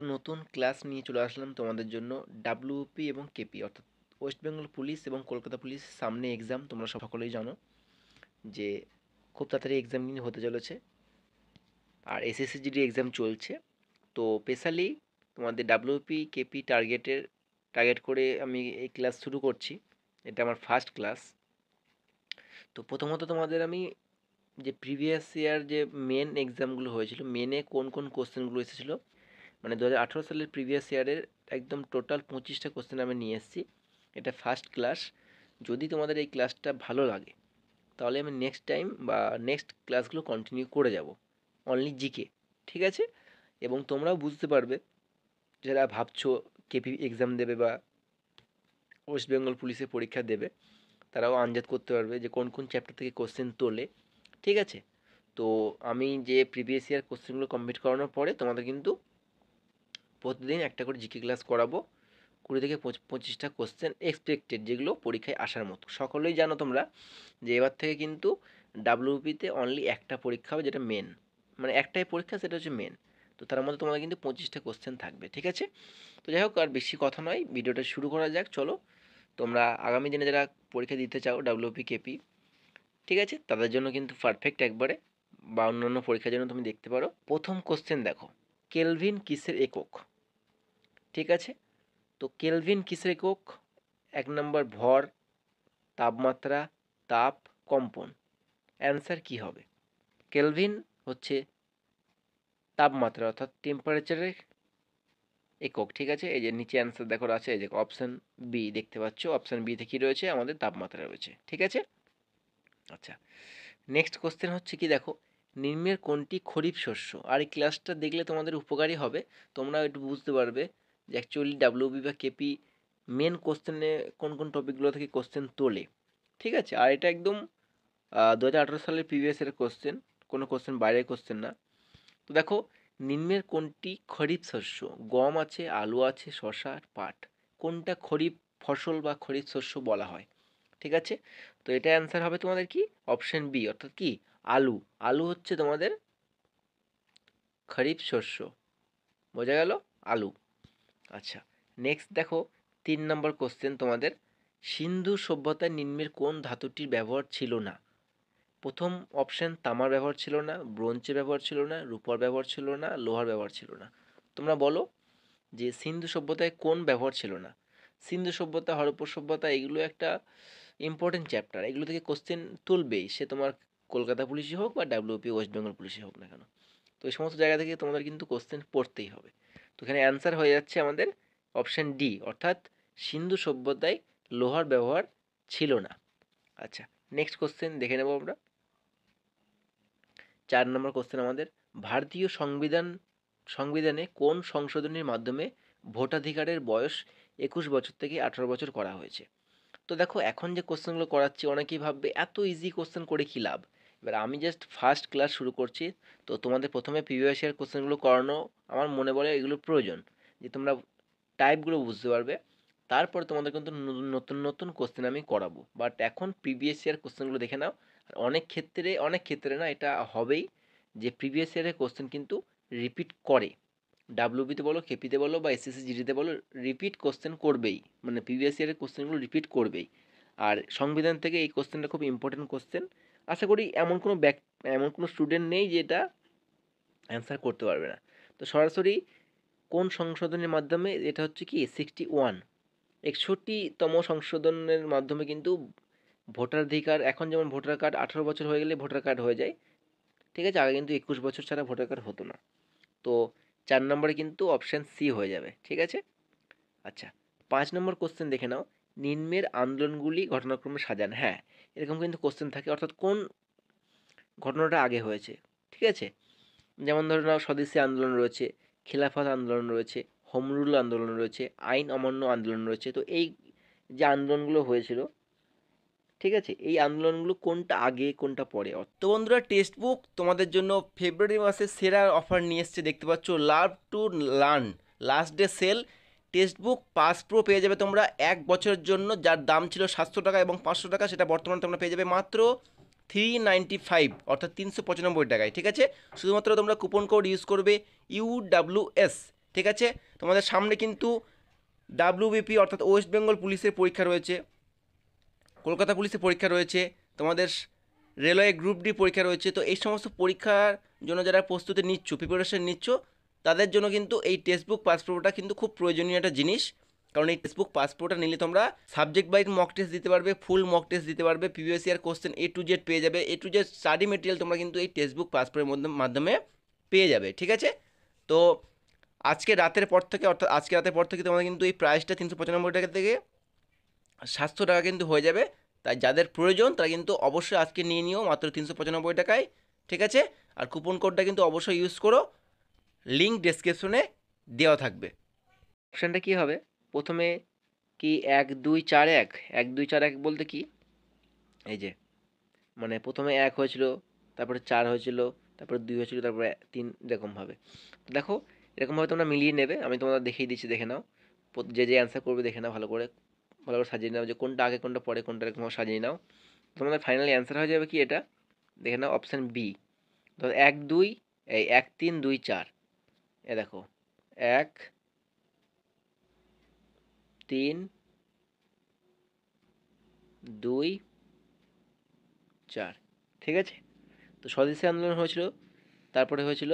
নতুন ক্লাস নিয়ে চলে আসলাম তোমাদের জন্য ডাব্লিউপি এবং কেপি অর্থাৎ ওয়েস্ট বেঙ্গল পুলিশ এবং কলকাতা পুলিশ সামনে এক্সাম তোমরা সকলেই জানো যে খুব তাড়াতাড়ি এক্সাম কিন্তু হতে চলেছে আর এসএসসি জিডি এক্সাম চলছে তো স্পেশালি তোমাদের ডাব্লিউপি কেপি টার্গেট করে আমি এই ক্লাস শুরু করছি। এটা আমার ফার্স্ট ক্লাস। তো প্রথমত তোমাদের আমি যে প্রিভিয়াস ইয়ার যে মেন এক্সামগুলো হয়েছিল মেনে কোন কোন কোশ্চেনগুলো এসেছিলো মানে 2018 সালের প্রিভিয়াস ইয়ারের একদম টোটাল 25টা কোশ্চেন আমি নিয়ে এসেছি। এটা ফার্স্ট ক্লাস। যদি তোমাদের এই ক্লাসটা ভালো লাগে তাহলে আমি নেক্সট টাইম বা নেক্সট ক্লাসগুলো কন্টিনিউ করে যাব অনলি জিকে, ঠিক আছে? এবং তোমরাও বুঝতে পারবে যারা ভাবছো কেপি এক্সাম দেবে বা ওয়েস্ট বেঙ্গল পুলিশের পরীক্ষা দেবে তারাও আনজাদ করতে পারবে যে কোন কোন চ্যাপ্টার থেকে কোশ্চেন তোলে, ঠিক আছে? তো আমি যে প্রিভিয়াস ইয়ার কোশ্চেনগুলো কমপ্লিট করানোর পরে তোমাদের কিন্তু প্রতিদিন একটা করে জিকে ক্লাস করাবো। 20 থেকে 25টা কোশ্চেন এক্সপেক্টেড যেগুলো পরীক্ষায় আসার মতো। সকলেই জানো তোমরা যে এবার থেকে কিন্তু ডাব্লিউপিতে অনলি একটা পরীক্ষা হবে যেটা মেন, মানে একটাই পরীক্ষা সেটা হচ্ছে মেন। তো তার মধ্যে তোমাদের কিন্তু 25টা কোশ্চেন থাকবে, ঠিক আছে? তো যাই হোক আর বেশি কথা নয়, ভিডিওটা শুরু করা যাক। চলো, তোমরা আগামী দিনে যারা পরীক্ষা দিতে চাও ডাব্লিউপি কেপি, ঠিক আছে, তাদের জন্য কিন্তু পারফেক্ট একবারে, বা অন্যান্য পরীক্ষার জন্য তুমি দেখতে পারো। প্রথম কোশ্চেন দেখো, কেলভিন কিসের একক? ঠিক আছে, তো কেলভিন কিসের একক? 1 নম্বর ভর, তাপমাত্রা, তাপ, কম্পন। অ্যান্সার কি হবে? কেলভিন হচ্ছে তাপমাত্রা অর্থাৎ টেম্পারেচারের একক, ঠিক আছে? এই যে নিচে অ্যান্সার দেখো আছে, এই যে অপশান বি দেখতে পাচ্ছ, অপশান বিতে কি রয়েছে? আমাদের তাপমাত্রা রয়েছে, ঠিক আছে? আচ্ছা, নেক্সট কোশ্চেন হচ্ছে কি দেখো, নিম্নের কোনটি খরিফ শস্য? আর এই ক্লাসটা দেখলে তোমাদের উপকারী হবে, তোমরা একটু বুঝতে পারবে যে অ্যাকচুয়ালি ডাব্লিউবি বা কেপি মেন কোশ্চেনে কোন কোন টপিকগুলো থেকে কোশ্চেন তোলে, ঠিক আছে? আর এটা একদম 2018 সালের প্রিভিয়াস ইয়ারের কোশ্চেন, কোনো কোশ্চেন বাইরের কোশ্চেন না। তো দেখো, নিম্নের কোনটি খরিফ শস্য? গম আছে, আলু আছে, শসা, পাট। কোনটা খরিফ ফসল বা খরিফ শস্য বলা হয়? ঠিক আছে, তো এটা অ্যান্সার হবে তোমাদের কি? অপশন বি অর্থাৎ কি আলু। আলু হচ্ছে তোমাদের খরিফ শস্য, বোঝা গেল? আলু। আচ্ছা, নেক্সট দেখো, 3 নম্বর কোশ্চেন তোমাদের, সিন্ধু সভ্যতায় নিম্নের কোন ধাতুটির ব্যবহার ছিল না? প্রথম অপশন তামার ব্যবহার ছিল না, ব্রোঞ্জের ব্যবহার ছিল না, রূপার ব্যবহার ছিল না, লোহার ব্যবহার ছিল না। তোমরা বলো যে সিন্ধু সভ্যতায় কোন ব্যবহার ছিল না? সিন্ধু সভ্যতা, হরপ্পা সভ্যতা, এগুলো একটা ইম্পর্টেন্ট চ্যাপ্টার, এগুলো থেকে কোশ্চেন তুলবেই, সে তোমার কলকাতা পুলিশই হোক বা ডাব্লিউপি ওয়েস্ট বেঙ্গল পুলিশই হোক না কেন। তো এই সমস্ত জায়গা থেকে তোমাদের কিন্তু কোশ্চেন পড়তেই হবে। তো এখানে অ্যান্সার হয়ে যাচ্ছে আমাদের অপশান ডি অর্থাৎ সিন্ধু সভ্যতায় লোহার ব্যবহার ছিল না। আচ্ছা, নেক্সট কোশ্চেন দেখে নেব আমরা। 4 নম্বর কোশ্চেন আমাদের, ভারতীয় সংবিধানে কোন সংশোধনীর মাধ্যমে ভোটাধিকারের বয়স 21 বছর থেকে 18 বছর করা হয়েছে? তো দেখো, এখন যে কোশ্চেনগুলো করাচ্ছি অনেকেই ভাববে এত ইজি কোশ্চেন করে কী লাভ। এবার আমি জাস্ট ফার্স্ট ক্লাস শুরু করছি, তো তোমাদের প্রথমে প্রিভিয়াস ইয়ার কোশ্চেনগুলো করানো আমার মনে বলে এগুলো প্রয়োজন, যে তোমরা টাইপগুলো বুঝতে পারবে। তারপরে তোমাদের কিন্তু নতুন নতুন কোশ্চেন আমি করাবো, বাট এখন প্রিভিয়াস ইয়ার কোশ্চেনগুলো দেখে নাও। আর অনেক ক্ষেত্রে না এটা হবেই যে প্রিভিয়াস ইয়ারের কোশ্চেন কিন্তু রিপিট করে। ডাব্লিউবিতে বলো, কেপিতে বলো বা এসএসসি জিডিতে বলো, রিপিট কোশ্চেন করবেই, মানে প্রিভিয়াস ইয়ারের কোশ্চেনগুলো রিপিট করবেই। আর সংবিধান থেকে এই কোশ্চেনটা খুব ইম্পর্টেন্ট কোশ্চেন। আশা করি এমন কোনো স্টুডেন্ট নেই যে এটা অ্যান্সার করতে পারবে না। তো সরাসরি কোন সংশোধনের মাধ্যমে? এটা হচ্ছে কি 61তম সংশোধনের মাধ্যমে কিন্তু ভোটাধিকার, এখন যেমন ভোটার কার্ড 18 বছর হয়ে গেলে ভোটার কার্ড হয়ে যায়, ঠিক আছে? আগে কিন্তু 21 বছর ছাড়া ভোটার কার্ড হতো না। তো 4 নম্বরে কিন্তু অপশান সি হয়ে যাবে, ঠিক আছে? আচ্ছা, 5 নম্বর কোশ্চেন দেখে নাও, নিম্নের আন্দোলনগুলি ঘটনাক্রমে সাজান। হ্যাঁ, এরকম কিন্তু কোশ্চেন থাকে, অর্থাৎ কোন ঘটনাটা আগে হয়েছে, ঠিক আছে? যেমন ধরে নাও, স্বদেশী আন্দোলন রয়েছে, খিলাফত আন্দোলন রয়েছে, হোম রুল আন্দোলন রয়েছে, আইন অমান্য আন্দোলন রয়েছে। তো এই যে আন্দোলনগুলো হয়েছিল, ঠিক আছে, এই আন্দোলনগুলো কোনটা আগে কোনটা পরে? তো বন্ধুরা, টেক্সট বুক তোমাদের জন্য ফেব্রুয়ারি মাসে সেরা অফার নিয়ে এসছে, দেখতে পাচ্ছ, love to learn last day sale. Textbook pass pro পেয়ে যাবে তোমরা 1 বছরের জন্য, যার দাম ছিল 700 টাকা এবং 500 টাকা, সেটা বর্তমানে তোমরা পেয়ে যাবে মাত্র 395 অর্থাৎ 395 টাকায়, ঠিক আছে? শুধুমাত্র তোমরা কুপন কোড ইউজ করবে UWS, ঠিক আছে। তোমাদের সামনে কিন্তু ডাব্লিউবিপি অর্থাৎ ওয়েস্ট বেঙ্গল পুলিশের পরীক্ষা রয়েছে, কলকাতা পুলিশের পরীক্ষা রয়েছে, তোমাদের রেলওয়ে গ্রুপ ডি পরীক্ষা রয়েছে। তো এই সমস্ত পরীক্ষার জন্য যারা প্রস্তুতি নিচ্ছ, প্রিপারেশন নিচ্ছ, তাদের জন্য কিন্তু এই টেক্সটবুক পাসপোর্টটা কিন্তু খুব প্রয়োজনীয় একটা জিনিস। কারণ এই টেক্সটবুক পাসপোর্টটা নিলে তোমরা সাবজেক্ট ওয়াইজ মক টেস্ট দিতে পারবে, ফুল মক টেস্ট দিতে পারবে, previous year question A to Z পেয়ে যাবে। A to Z study material তোমরা কিন্তু এই টেক্সটবুক পাসপোর্টের মাধ্যমে পেয়ে যাবে। ঠিক আছে। তো আজকে রাতের পর থেকে, অর্থাৎ আজকে রাতের পর থেকে তোমাদের কিন্তু এই প্রাইসটা 395 টাকা থেকে 700 টাকা কিন্তু হয়ে যাবে। তাই যাদের প্রয়োজন তারা কিন্তু অবশ্যই আজকে নিয়ে নিও মাত্র 395 টাকায়। ঠিক আছে। আর কুপন কোডটা কিন্তু অবশ্যই ইউজ করো, লিঙ্ক ডেসক্রিপশনে দেওয়া থাকবে। অপশানটা কী হবে, প্রথমে কি 1 2 4 1, 1 2 4 1 বলতে কি, এই যে মানে প্রথমে 1 হয়েছিল, তারপরে 4 হয়েছিল, তারপরে 2 হয়েছিল, তারপরে 3, এরকমভাবে। দেখো এরকমভাবে তোমরা মিলিয়ে নেবে, আমি তোমাদের দেখিয়ে দিচ্ছি, দেখে নাও। যে যে অ্যান্সার করবে দেখে নাও, ভালো করে সাজিয়ে নাও, যে কোনটা আগে কোনটা পরে কোনটা, এরকমভাবে সাজিয়ে নাও। তোমাদের ফাইনালি অ্যান্সার হয়ে যাবে কি এটা, দেখে নাও অপশান বি। ধরো 1 2, এই 1 3 2 4, এ দেখো 1 3 2 4। ঠিক আছে। তো স্বদেশী আন্দোলন হয়েছিল, তারপরে হয়েছিল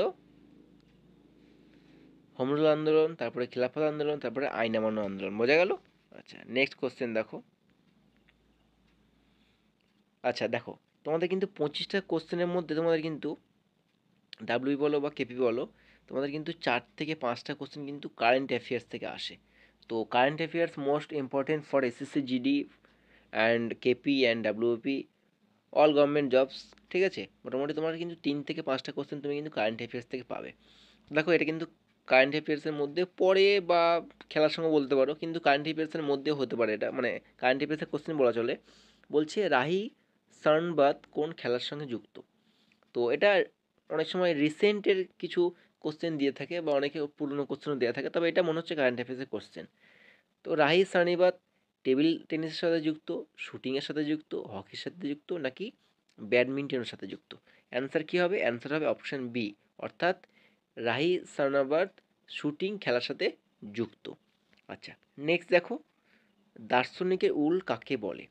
হোম রুল আন্দোলন, তারপরে খিলাফত আন্দোলন, তারপরে আইন অমান্য আন্দোলন। বোঝা গেল? আচ্ছা, নেক্সট কোশ্চেন দেখো। আচ্ছা দেখো, তোমাদের কিন্তু 25টা কোশ্চেনের মধ্যে তোমাদের কিন্তু ডাব্লিউ বলো বা কেপি বলো, তোমাদের কিন্তু 4 থেকে 5টা কোশ্চেন কিন্তু কারেন্ট অ্যাফেয়ার্স থেকে আসে। তো current affairs most important for SSC GD and KP and WP all government jobs. ঠিক আছে। মোটামুটি তোমার কিন্তু 3 থেকে 5টা কোশ্চেন তুমি কিন্তু কারেন্ট অ্যাফেয়ার্স থেকে পাবে। দেখো এটা কিন্তু কারেন্ট অ্যাফেয়ার্সের মধ্যে পড়ে বা খেলার সঙ্গে বলতে পারো, কিন্তু কারেন্ট অ্যাফেয়ার্সের মধ্যেও হতে পারে এটা, মানে কারেন্ট অ্যাফেয়ার্সের কোশ্চেন বলা চলে। বলছে রাহি সার্নবাত কোন খেলার সঙ্গে যুক্ত। তো এটা অনেক সময় রিসেন্টের কিছু কোশ্চেন দিয়ে থাকে বা অনেকে পুরনো কোশ্চেনও দেওয়া থাকে, তবে এটা মনে হচ্ছে কারেন্ট অ্যাফেয়ার্সের কোশ্চেন। তো রাহি সার্নিবাত টেবিল টেনিসের সাথে যুক্ত, শুটিংয়ের সাথে যুক্ত, হকির সাথে যুক্ত, নাকি ব্যাডমিন্টনের সাথে যুক্ত। অ্যান্সার কী হবে, অ্যান্সার হবে অপশান বি, অর্থাৎ রাহি সার্নাবাত শুটিং খেলার সাথে যুক্ত। আচ্ছা, নেক্সট দেখো, দার্শনিকের উল কাকে বলে।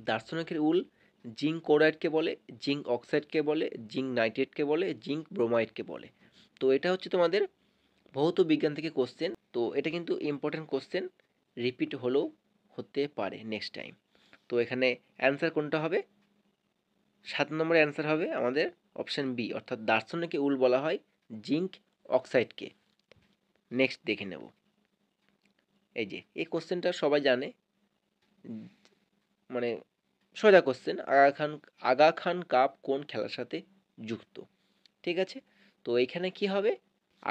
দার্শনিকের উল জিঙ্ক ক্লোরাইডকে বলে, জিঙ্ক অক্সাইডকে বলে, জিঙ্ক নাইট্রেটকে বলে, জিঙ্ক ব্রোমাইডকে বলে। তো এটা হচ্ছে তোমাদের ভৌত বিজ্ঞান থেকে কোশ্চেন। তো এটা কিন্তু ইম্পর্টেন্ট কোশ্চেন, রিপিট হলেও হতে পারে নেক্সট টাইম। তো এখানে অ্যান্সার কোনটা হবে, 7 নম্বরে অ্যান্সার হবে আমাদের অপশান বি, অর্থাৎ দার্শনিকে উল বলা হয় জিঙ্ক অক্সাইডকে। নেক্সট দেখে নেব। এই যে এই কোশ্চেনটা সবাই জানে, মানে সোজা কোশ্চেন, আগা খান কাপ কোন খেলার সাথে যুক্ত। ঠিক আছে। তো এইখানে কি হবে,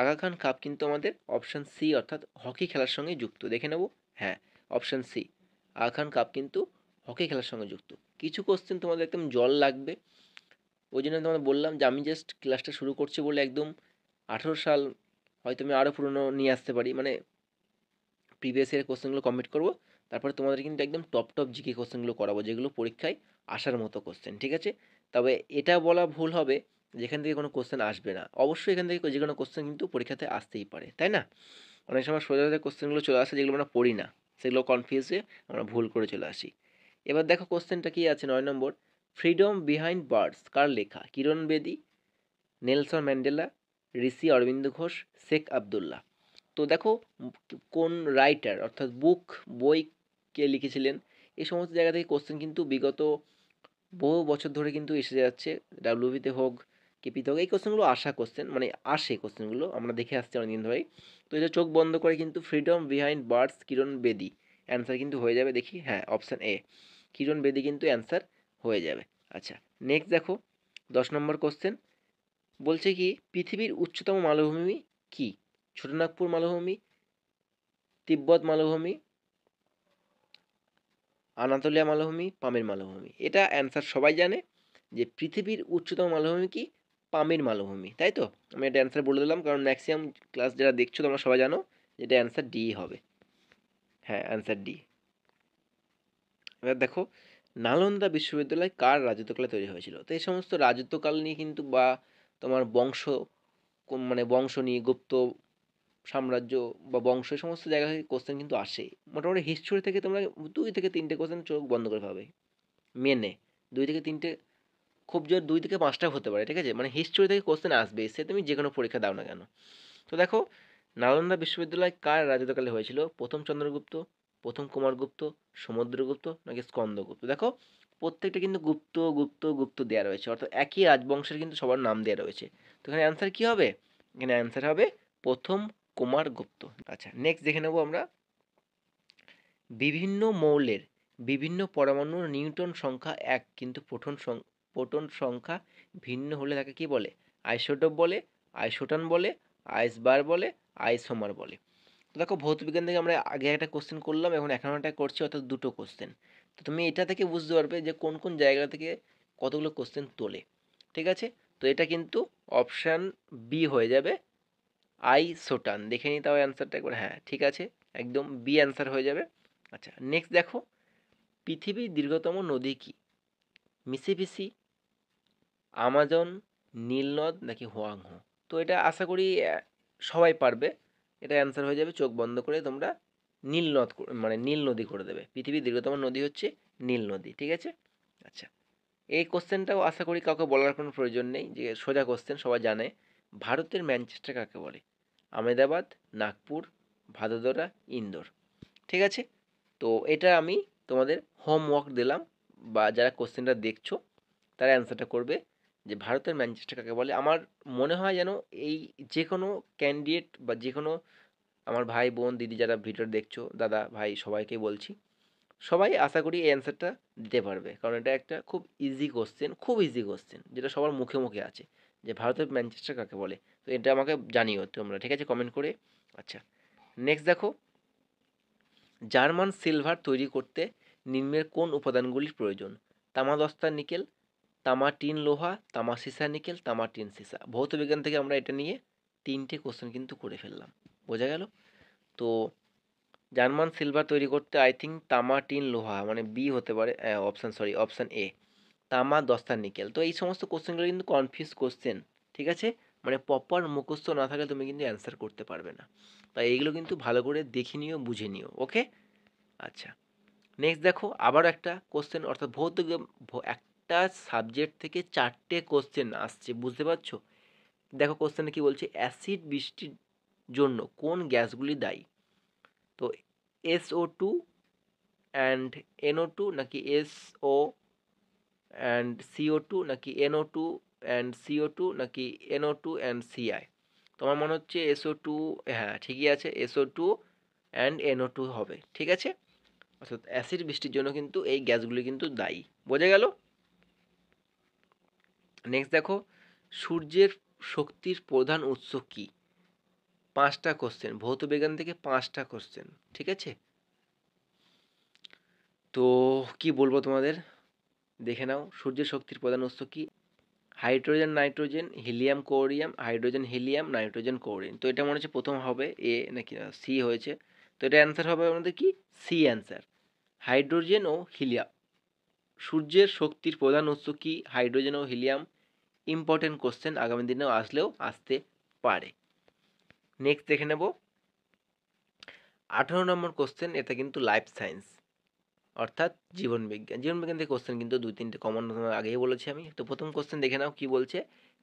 আগা খান কাপ কিন্তু আমাদের অপশান সি, অর্থাৎ হকি খেলার সঙ্গে যুক্ত। দেখে নেব, হ্যাঁ option C, Aga Khan cup কিন্তু হকি খেলার সঙ্গে যুক্ত। কিছু কোশ্চেন তোমাদের একদম জল লাগবে, ওই জন্য তোমাদের বললাম যে আমি জাস্ট ক্লাসটা শুরু করছি বলে একদম 18 সাল, হয়তো আমি আরও পুরনো নিয়ে আসতে পারি, মানে প্রিভিয়াস ইয়ার কোশ্চেনগুলো কমপ্লিট করবো। তারপরে তোমাদের কিন্তু একদম টপ টপ জিকে কোশ্চেনগুলো করাবো, যেগুলো পরীক্ষায় আসার মতো কোশ্চেন। ঠিক আছে। তবে এটা বলা ভুল হবে যেখান থেকে কোনো কোশ্চেন আসবে না, অবশ্যই এখান থেকে যে কোনো কোশ্চেন কিন্তু পরীক্ষাতে আসতেই পারে, তাই না? অনেক সময় সোজা সোজা কোশ্চেনগুলো চলে আসে যেগুলো আমরা পড়ি না, সেগুলো কনফিউজ হয়ে আমরা ভুল করে চলে আসি। এবার দেখো কোশ্চেনটা কি আছে, 9 নম্বর, ফ্রিডম বিহাইন্ড বার্ডস কার লেখা, কিরণ বেদি, নেলসন ম্যান্ডেলা, ঋষি অরবিন্দ ঘোষ, শেখ আবদুল্লাহ। তো দেখো কোন রাইটার, অর্থাৎ বই কে লিখেছিলেন, এই সমস্ত জায়গা থেকে কোশ্চেন কিন্তু বিগত বহু বছর ধরে কিন্তু এসে যাচ্ছে, ডাব্লিউবিতে হোক কেপিতে হোক, এই কোশ্চেনগুলো আসা কোশ্চেন, মানে আসে কোশ্চেনগুলো আমরা দেখে আসছি অনেকদিন ধরেই। তো এটা চোখ বন্ধ করে কিন্তু ফ্রিডম বিহাইন্ড বার্ডস কিরণ বেদি অ্যান্সার কিন্তু হয়ে যাবে। দেখি, হ্যাঁ অপশান এ, কিরণ বেদি কিন্তু অ্যান্সার হয়ে যাবে। আচ্ছা, নেক্সট দেখো 10 নম্বর কোশ্চেন, বলছে কি পৃথিবীর উচ্চতম মালভূমি কি, ছোটনাগপুর মালভূমি, তিব্বত মালভূমি, আনাতোলিয়া মালভূমি, পামির মালভূমি। এটা অ্যান্সার সবাই জানে যে পৃথিবীর উচ্চতম মালভূমি কি, পামির মালভূমি, তাই তো? আমি এটা অ্যান্সার বলে দিলাম কারণ ম্যাক্সিমাম ক্লাস যারা দেখছো তোমরা সবাই জানো যেটা অ্যান্সার ডি হবে। হ্যাঁ অ্যান্সার ডি। এবার দেখো, নালন্দা বিশ্ববিদ্যালয় কার রাজত্বকালে তৈরি হয়েছিল। তো এই সমস্ত রাজত্বকাল নিয়ে কিন্তু বা তোমার বংশ মানে বংশ নিয়ে, গুপ্ত সাম্রাজ্য বা বংশ এই সমস্ত জায়গা থেকে কোশ্চেন কিন্তু আসে। মোটামুটি হিস্ট্রি থেকে তোমরা 2 থেকে 3টে কোশ্চেন চোখ বন্ধ করে পাবে। মেনে 2 থেকে 3টে, খুব জোর 2 থেকে 5টাও হতে পারে, ঠিক আছে? মানে হিস্ট্রি থেকে কোশ্চেন আসবেই, সে তুমি যেকোনো পরীক্ষা দাও না কেন। তো দেখো, নালন্দা বিশ্ববিদ্যালয় কার রাজত্বকালে হয়েছিল? প্রথম চন্দ্রগুপ্ত, প্রথম কুমারগুপ্ত, সমুদ্রগুপ্ত নাকি স্কন্দগুপ্ত? দেখো, প্রত্যেকটা কিন্তু গুপ্ত গুপ্ত গুপ্ত দেওয়া রয়েছে, অর্থাৎ একই রাজবংশের কিন্তু সবার নাম দেওয়া রয়েছে। তো এখানে অ্যান্সার কি হবে? এখানে অ্যান্সার হবে প্রথম কুমারগুপ্ত। আচ্ছা, নেক্সট দেখে নেব আমরা। বিভিন্ন মৌলের বিভিন্ন পরমাণুর নিউটন সংখ্যা এক, কিন্তু প্রোটন সংখ্যা ভিন্ন হলে তাকে কি বলে? আইসোটোপ বলে, আইসোটন বলে, আইসবার বলে, আইসোমার বলে। তো দেখো, ভৌতবিজ্ঞান থেকে আমরা আগে একটা কোশ্চেন করলাম, এখন একটা করছি, অর্থাৎ দুটো কোশ্চেন। তো তুমি এটা থেকে বুঝতে পারবে যে কোন কোন জায়গা থেকে কতগুলো কোশ্চেন তোলে, ঠিক আছে? তো এটা কিন্তু অপশান বি হয়ে যাবে, আইসোটান। দেখে নিই তাও অ্যান্সারটা একবার। হ্যাঁ, ঠিক আছে, একদম বি অ্যান্সার হয়ে যাবে। আচ্ছা, নেক্সট দেখো, পৃথিবীর দীর্ঘতম নদী কি? মিসিসিপি, আমাজন, নীলনদ নাকি হোয়াংহো? তো এটা আশা করি সবাই পারবে। এটা অ্যান্সার হয়ে যাবে, চোখ বন্ধ করে তোমরা মানে নীল নদী করে দেবে। পৃথিবীর দীর্ঘতম নদী হচ্ছে নীল নদী, ঠিক আছে? আচ্ছা, এই কোশ্চেনটাও আশা করি কাউকে বলার কোনো প্রয়োজন নেই, যে সোজা কোশ্চেন, সবাই জানে। ভারতের ম্যানচেস্টার কাকে বলে? আমেদাবাদ, নাগপুর, ভাদোদরা, ইন্দোর। ঠিক আছে? তো এটা আমি তোমাদের হোমওয়ার্ক দিলাম, বা যারা কোশ্চেনটা দেখছো তারা অ্যান্সারটা করবে যে ভারতের ম্যানচেস্টার কাকে বলে। আমার মনে হয় যেন এই যে কোনো ক্যান্ডিডেট বা যে কোনো আমার ভাই বোন দিদি যারা ভিডিও দেখছো, দাদা ভাই সবাইকে বলছি, সবাই আশা করি এই অ্যান্সারটা দিতে পারবে, কারণ এটা একটা খুব ইজি কোশ্চেন, খুব ইজি কোশ্চেন, যেটা সবার মুখে মুখে আছে, যে ভারতের ম্যানচেস্টার কাকে বলে। তো এটা আমাকে জানিও তোমরা, ঠিক আছে, কমেন্ট করে। আচ্ছা, নেক্সট দেখো, জার্মান সিলভার তৈরি করতে নিম্নের কোন উপাদানগুলির প্রয়োজন? তামা দস্তা নিকেল, তামা টিন লোহা, তামা সীসা নিকেল, তামা টিন সীসা। ভৌত বিজ্ঞান থেকে আমরা এটা নিয়ে 3টে কোশ্চেন কিন্তু করে ফেললাম, বোঝা গেল? তো জার্মান সিলভার তৈরি করতে আই থিঙ্ক তামা টিন লোহা, মানে বি হতে পারে, অপশান এ, তামা দস্তা নিকেল। তো এই সমস্ত কোশ্চেনগুলো কিন্তু কনফিউজ কোশ্চেন, ঠিক আছে? মানে প্রপার মুখস্থ না থাকলে তুমি কিন্তু অ্যান্সার করতে পারবে না। তাই এইগুলো কিন্তু ভালো করে দেখে নিও, বুঝে নিও, ওকে? আচ্ছা, নেক্সট দেখো, আবারও একটা কোশ্চেন, অর্থাৎ একটা সাবজেক্ট থেকে 4টে কোশ্চেন আসছে, বুঝতে পারছো? দেখো কোশ্চেনে কি বলছে, অ্যাসিড বৃষ্টির জন্য কোন গ্যাসগুলি দায়ী? তো SO2 অ্যান্ড NO2 নাকি SO অ্যান্ড CO2 নাকি NO2 অ্যান্ড CO2 নাকি NO2 অ্যান্ড CI? তোমার মনে হচ্ছে SO2, হ্যাঁ ঠিকই আছে, SO2 অ্যান্ড NO2 হবে, ঠিক আছে? অর্থাৎ অ্যাসিড বৃষ্টির জন্য কিন্তু এই গ্যাসগুলি কিন্তু দায়ী, বোঝা গেল? নেক্সট দেখো, সূর্যের শক্তির প্রধান উৎস কি? 5টা কোশ্চেন, ভৌত বিজ্ঞান থেকে 5টা কোশ্চেন, ঠিক আছে? তো কি বলবো তোমাদের, দেখে নাও, সূর্যের শক্তির প্রধান উৎস কি? হাইড্রোজেন, নাইট্রোজেন, হিলিয়াম, কোরিয়াম, হাইড্রোজেন, হিলিয়াম, নাইট্রোজেন, কোরিন। তো এটা মনে হচ্ছে প্রথম হবে এ নাকি সি হয়েছে। তো এটা অ্যান্সার হবে আমাদের কি? সি অ্যান্সার, হাইড্রোজেন ও হিলিয়াম। সূর্যের শক্তির প্রধান উৎস কি? হাইড্রোজেন ও হিলিয়াম। ইম্পর্টেন্ট কোশ্চেন, আগামী দিনেও আসতে পারে। নেক্সট দেখে নেব 18 নম্বর কোশ্চেন, এটা কিন্তু লাইফ সায়েন্স, অর্থাৎ জীবনবিজ্ঞান। জীবনবিজ্ঞান থেকে কোশ্চেন কিন্তু 2-3টে কমন আগেই বলেছি আমি। তো প্রথম কোশ্চেন দেখে নাও, কি বলছে,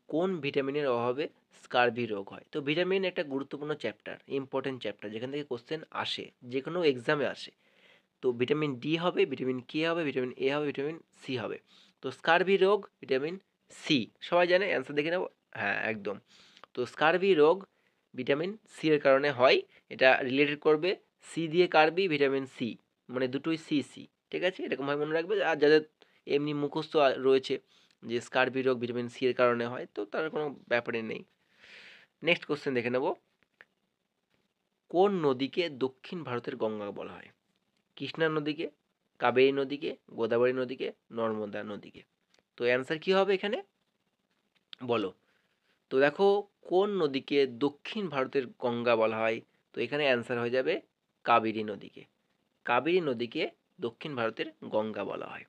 কোন ভিটামিনের অভাবে স্কারভি রোগ হয়? তো ভিটামিন একটা গুরুত্বপূর্ণ চ্যাপ্টার, ইম্পর্টেন্ট চ্যাপ্টার, যেখান থেকে কোশ্চেন আসে, যে কোনো এক্সামে আসে। তো ভিটামিন ডি হবে, ভিটামিন কে হবে, ভিটামিন এ হবে, ভিটামিন সি হবে। তো স্কারভি রোগ ভিটামিন সি, সবাই জানে, অ্যান্সার দেখে নেব। হ্যাঁ, একদম। তো স্কারভি রোগ ভিটামিন সি এর কারণে হয়। এটা রিলেটেড করবে সি দিয়ে কার্বি, ভিটামিন সি, মানে দুটোই সি সি, ঠিক আছে? এরকমভাবে মনে রাখবে। আর যাদের এমনি মুখস্থ রয়েছে যে স্কারভি রোগ ভিটামিন সি এর কারণে হয়, তো তার কোনো ব্যাপারই নেই। নেক্সট কোশ্চেন দেখে নেব, কোন নদীকে দক্ষিণ ভারতের গঙ্গা বলা হয়? কৃষ্ণা নদীকে, কাবেরী নদীকে, গোদাবরী নদীকে, নর্মদা নদীকে? তো অ্যান্সার কি হবে এখানে, বলো? তো দেখো, কোন নদীকে দক্ষিণ ভারতের গঙ্গা বলা হয়? তো এখানে অ্যান্সার হয়ে যাবে কাবেরী নদীকে। কাবেরী নদীকে দক্ষিণ ভারতের গঙ্গা বলা হয়,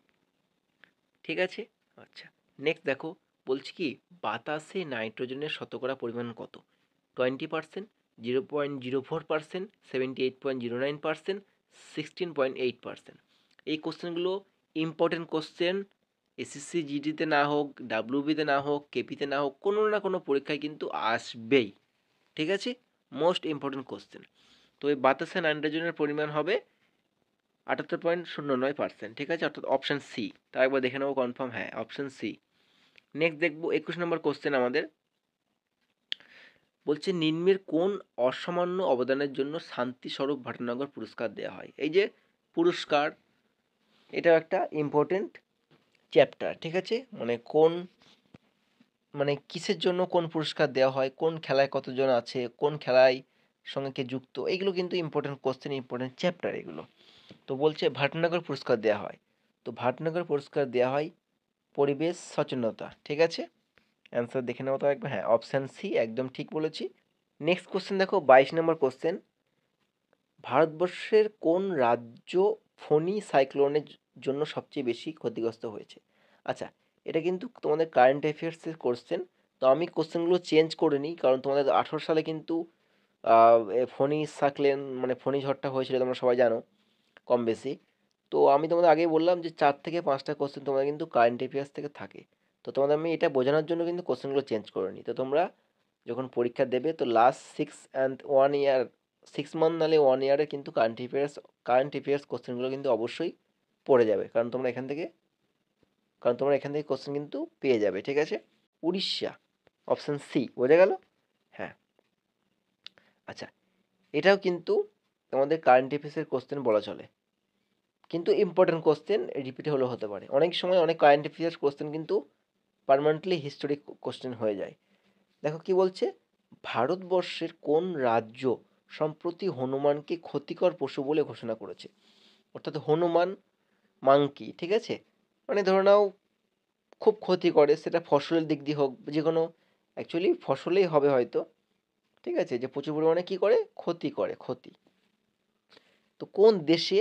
ঠিক আছে? আচ্ছা, নেক্সট দেখো, বলছি কি, বাতাসে নাইট্রোজেনের শতকরা পরিমাণ কত? 20%, 0.04%, 78.09%, 16.8%। এই কোশ্চেনগুলো ইম্পর্টেন্ট কোশ্চেন, এসএসসি জিডিতে না হোক, ডাব্লিউবিতে না হোক, কেপিতে না হোক, কোনো না কোনো পরীক্ষায় কিন্তু আসবেই, ঠিক আছে? Most important question. তো এই বাতাসে নাইট্রোজেনের পরিমাণ হবে 78.09%, ঠিক আছে? অর্থাৎ অপশান সি। তা একবার দেখে নেবো কনফার্ম, হ্যাঁ অপশান সি। নেক্সট দেখবো 21 নম্বর কোশ্চেন আমাদের, বলছে নিম্নের কোন অসামান্য অবদানের জন্য শান্তি স্বরূপ ভট্টনাগর পুরস্কার দেওয়া হয়? এই যে পুরস্কার, এটাও একটা ইম্পর্টেন্ট চ্যাপ্টার, ঠিক আছে? মানে কিসের জন্য কোন পুরস্কার দেওয়া হয়, কোন খেলায় কতজন আছে, কোন খেলায় সঙ্গে কে যুক্ত, এইগুলো কিন্তু ইম্পর্টেন্ট কোশ্চেন, ইম্পর্টেন্ট চ্যাপ্টার এগুলো। তো বলছে ভাটনগর পুরস্কার দেওয়া হয়, তো ভাটনগর পুরস্কার দেওয়া হয় পরিবেশ সচেতনতা, ঠিক আছে? অ্যান্সার দেখে নেবো তো একবার, হ্যাঁ অপশান সি, একদম ঠিক বলেছি। নেক্সট কোশ্চেন দেখো 22 নম্বর কোশ্চেন, ভারতবর্ষের কোন রাজ্য ফণী সাইক্লোনের জন্য সবচেয়ে বেশি ক্ষতিগ্রস্ত হয়েছে? আচ্ছা, এটা কিন্তু তোমাদের কারেন্ট অ্যাফেয়ার্সের কোশ্চেন, তো আমি কোশ্চেনগুলো চেঞ্জ করে নিই, কারণ তোমাদের 18 সালে কিন্তু ফণী সাইক্লোন মানে ফণী ঝড়টা হয়েছিল, তোমরা সবাই জানো কম বেশি। তো আমি তোমাদের আগেই বললাম যে 4 থেকে 5টা কোশ্চেন তোমাদের কিন্তু কারেন্ট অ্যাফেয়ার্স থেকে থাকে। তো তোমাদের আমি এটা বোঝানোর জন্য কিন্তু কোশ্চেনগুলো চেঞ্জ করে নিই। তো তোমরা যখন পরীক্ষা দেবে, তো লাস্ট 1 ইয়ার, 6 মান্থ নাহলে 1 ইয়ারের কিন্তু কারেন্ট অ্যাফেয়ার্স কোশ্চেনগুলো কিন্তু অবশ্যই পড়ে যাবে, কারণ তোমরা এখান থেকে কোশ্চেন কিন্তু পেয়ে যাবে, ঠিক আছে? উড়িষ্যা, অপশান সি, বোঝা গেল? হ্যাঁ। আচ্ছা, এটাও কিন্তু তোমাদের কারেন্ট অ্যাফেয়ার্সের কোশ্চেন বলা চলে, কিন্তু ইম্পর্টেন্ট কোশ্চেন, রিপিট হলেও হতে পারে। অনেক সময় অনেক কারেন্ট অ্যাফেয়ার্স কোশ্চেন কিন্তু পার্মানেন্টলি হিস্টোরিক কোশ্চেন হয়ে যায়। দেখো কি বলছে, ভারতবর্ষের কোন রাজ্য সম্প্রতি হনুমানকে ক্ষতিকর পশু বলে ঘোষণা করেছে? অর্থাৎ হনুমান, মাঙ্কি, ঠিক আছে? মানে ধরে নাও খুব ক্ষতি করে, সেটা ফসলের দিক দিয়ে হোক, যে কোনো, অ্যাকচুয়ালি ফসলেই হবে হয়তো, ঠিক আছে? যে প্রচুর পরিমাণে কী করে, ক্ষতি। তো কোন দেশে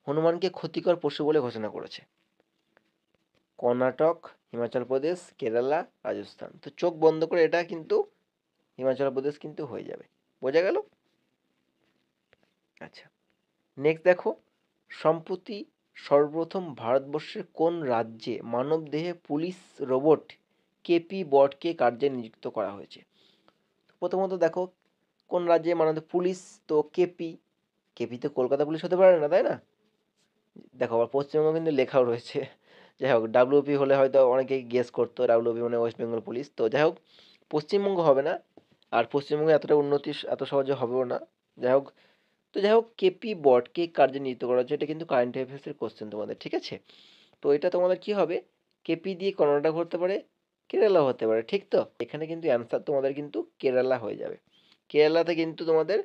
হনুমানকে ক্ষতিকর পশু বলে ঘোষণা করেছে? কর্ণাটক, হিমাচল প্রদেশ, কেরালা, রাজস্থান। তো চোখ বন্ধ করে এটা কিন্তু হিমাচল প্রদেশ কিন্তু হয়ে যাবে, বোঝা গেল? আচ্ছা, নেক্সট দেখো, সম্প্রতি সর্বপ্রথম ভারতবর্ষের কোন রাজ্যে মানবদেহে পুলিশ রোবট কেপি বটকে কার্যে নিযুক্ত করা হয়েছে? প্রথমত দেখো, কোন রাজ্যে মানবদেহে পুলিশ, তো কেপি তো কলকাতা পুলিশ হতে পারে না, তাই না? দেখো আবার পশ্চিমবঙ্গ কিন্তু লেখাও রয়েছে। যাই হোক, ডাব্লিউপি হলে হয়তো অনেকেই গেস করতো, ডাব্লিউপি মানে ওয়েস্ট বেঙ্গল পুলিশ। তো যাই হোক, পশ্চিমবঙ্গ হবে না, আর পশ্চিমবঙ্গে এতটা উন্নতি এত সহজে হবেও না। যাই হোক, কেপি বটকে কার্যে নিযুক্ত করা হচ্ছে, এটা কিন্তু কারেন্ট অ্যাফেয়ার্সের কোশ্চেন তোমাদের, ঠিক আছে? তো এটা তোমাদের কি হবে, কেপি দিয়ে কর্ণাটক হতে পারে, কেরালা হতে পারে, ঠিক তো? এখানে কিন্তু অ্যান্সার তোমাদের কিন্তু কেরালা হয়ে যাবে। কেরালাতে কিন্তু তোমাদের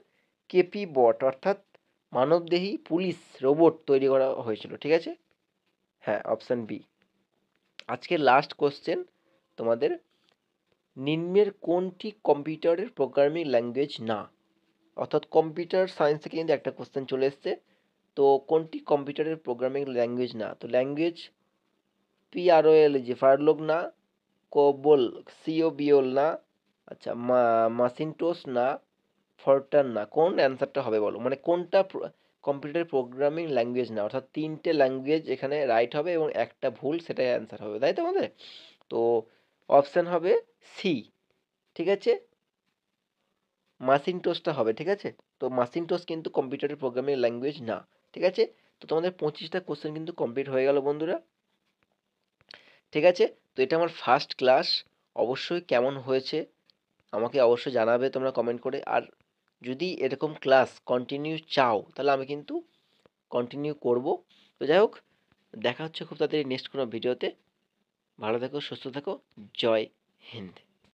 কেপি বট অর্থাৎ মানবদেহী পুলিশ রোবট তৈরি করা হয়েছিল, ঠিক আছে? হ্যাঁ অপশান বি। আজকের লাস্ট কোশ্চেন তোমাদের, নিম্নের কোনটি কম্পিউটারের প্রোগ্রামিং ল্যাঙ্গুয়েজ না? অর্থাৎ কম্পিউটার সায়েন্স থেকে কিন্তু একটা কোশ্চেন চলে এসছে, তো কোনটি কম্পিউটারের প্রোগ্রামিং ল্যাঙ্গুয়েজ না? তো ল্যাঙ্গুয়েজ PROLG ফার্লোগ না, কোবল COBOL না, আচ্ছা মাসিনটোস না, ফরটান না। কোন অ্যান্সারটা হবে বলো, মানে কোনটা কম্পিউটার প্রোগ্রামিং ল্যাঙ্গুয়েজ না? অর্থাৎ 3টে ল্যাঙ্গুয়েজ এখানে রাইট হবে এবং একটা ভুল, সেটাই অ্যান্সার হবে, তাই তো আমাদের? তো অপশান হবে সি, ঠিক আছে? মাসিনটোসটা হবে, ঠিক আছে? তো মাসিনটোস কিন্তু কম্পিউটারের প্রোগ্রামিং ল্যাঙ্গুয়েজ না, ঠিক আছে? তো তোমাদের 25টা কোশ্চেন কিন্তু কমপ্লিট হয়ে গেল বন্ধুরা, ঠিক আছে? তো এটা আমার ফার্স্ট ক্লাস, অবশ্যই কেমন হয়েছে আমাকে অবশ্যই জানাবে তোমরা কমেন্ট করে। আর যদি এরকম ক্লাস কন্টিনিউ চাও, তাহলে আমি কিন্তু কন্টিনিউ করব। তো যাই হোক, দেখা হচ্ছে খুব তাড়াতাড়ি নেক্সট কোনো ভিডিওতে। ভালো থেকো, সুস্থ থেকো, জয় হিন্দ।